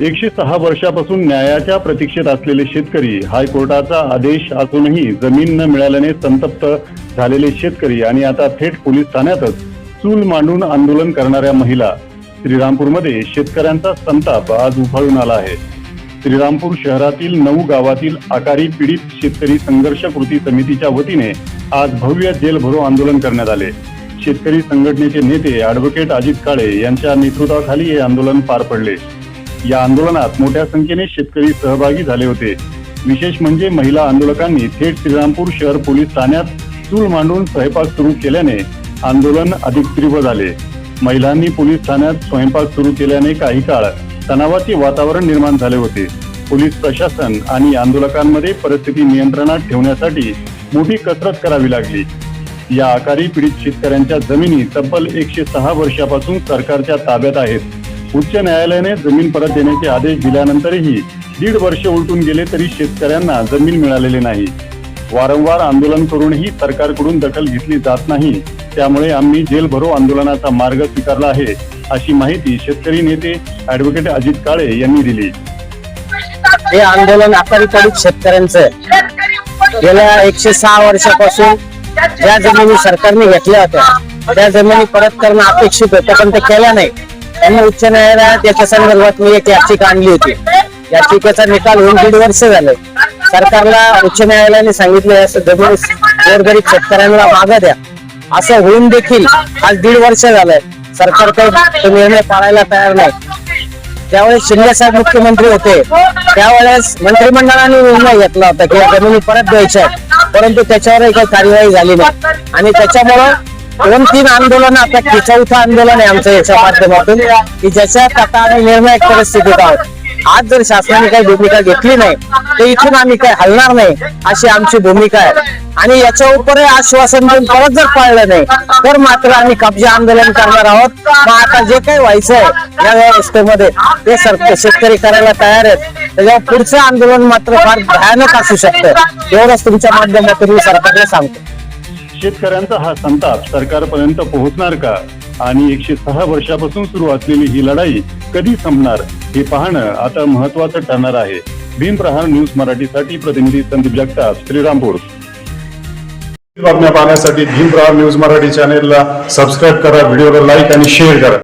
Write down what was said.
106 वर्षापासून न्यायाच्या प्रतीक्षेत असलेले शेतकरी, हायकोर्टाचा आदेश असूनही जमीन न मिळाल्याने संतप्त झालेले शेतकरी आणि आता थेट पोलीस ठाण्यातच चूल मांडून आंदोलन करणाऱ्या महिला. श्रीरामपूरमध्ये शेतकऱ्यांचा संताप आज उफाळून आला आहे. श्रीरामपूर शहरातील 9 गावातील आकारी पीडित शेतकरी संघर्ष कृती समितीच्या वतीने आज भव्य जेल भरो आंदोलन करण्यात आले. शेतकरी संघटनेचे नेते ॲडव्होकेट अजित काळे यांच्या नेतृत्वाखाली हे आंदोलन पार पडले. या आंदोलनात मोठ्या संख्येने शेतकरी सहभागी झाले होते. विशेष म्हणजे महिला आंदोलकांनी थेट श्रीरामपूर शहर पोलीस ठाण्यात चूल मांडून स्वयंपाक सुरू केल्याने आंदोलन अधिक तीव्र झाले. महिलांनी पोलीस ठाण्यात स्वयंपाक सुरू केल्याने काही काळ तणावाचे वातावरण निर्माण झाले होते. पोलीस प्रशासन आणि आंदोलकांमध्ये परिस्थिती नियंत्रणात ठेवण्यासाठी मोठी कसरत करावी लागली. या आकारी पीडित शेतकऱ्यांच्या जमिनी तब्बल 106 वर्षापासून सरकारच्या ताब्यात आहेत. उच्च न्यायालयाने जमीन परत देण्याचे आदेश दिल्यानंतरही 1.5 वर्ष उलटून गेले तरी शेतकऱ्यांना जमीन मिळालेली नाही. वारंवार आंदोलन करूनही सरकारकडून दखल घेतली जात नाही. त्यामुळे आम्ही जेल भरो आंदोलनाचा मार्ग स्वीकारला आहे, अशी माहिती शेतकरी नेते ॲडव्होकेट अजित काळे यांनी दिली. हे आंदोलन आकारी पीडित शेतकऱ्यांचं गेल्या 106 वर्षापासून ज्या जमिनी सरकारने घेतल्या होत्या त्या जमिनी परत करणं अपेक्षित होतं, पण ते केलं नाही. त्यांनी उच्च न्यायालयात याच्या संदर्भात मी एक याचिका आणली होती. याचिकेचा निकाल होऊन 1.5 वर्ष झाले. सरकारला उच्च न्यायालयाने सांगितले असं जमिनी गोरगरीब शेतकऱ्यांना मागा द्या, असं होऊन देखील आज 1.5 वर्ष झालंय. सरकार काही निर्णय पाळायला तयार नाही. ज्यावेळेस शिंदे साहेब मुख्यमंत्री होते त्यावेळेस मंत्रिमंडळाने निर्णय घेतला होता की या जमिनी परत द्यायच्या, परंतु त्याच्यावर काही कार्यवाही झाली नाही. आणि त्याच्यामुळं 2-3 आंदोलन, आता 4थं आंदोलन आहे आमचं याच्या माध्यमातून, की ज्याच्यात आता आम्ही निर्णायक परिस्थितीत आहोत. आज जर शासनाने काही भूमिका घेतली नाही तर इथून आम्ही काही हलणार नाही, अशी आमची भूमिका आहे. आणि याच्या उपरही आश्वासन देऊन परत जर पाळलं नाही तर मात्र आम्ही कब्जा आंदोलन करणार आहोत. मग आता जे काही व्हायचं आहे या व्यवस्थेमध्ये ते शेतकरी करायला तयार आहेत. त्याच्यावर पुढचं आंदोलन मात्र फार भयानक असू शकतं. एवढंच तुमच्या माध्यमातून मी सरकारला सांगतो. शेतकऱ्यांचा हा संताप सरकारपर्यंत पोहोचणार का आणि 106 वर्षापासून सुरू असलेली ही लढाई कधी संपणार हे पाहणं आता महत्वाचं ठरणार आहे. भीमप्रहार न्यूज मराठीसाठी प्रतिनिधी संदीप जगताप, श्रीरामपूर. बातम्या पाहण्यासाठी भीमप्रहार न्यूज मराठी चॅनेलला सबस्क्राईब करा, व्हिडिओला लाईक आणि शेअर करा.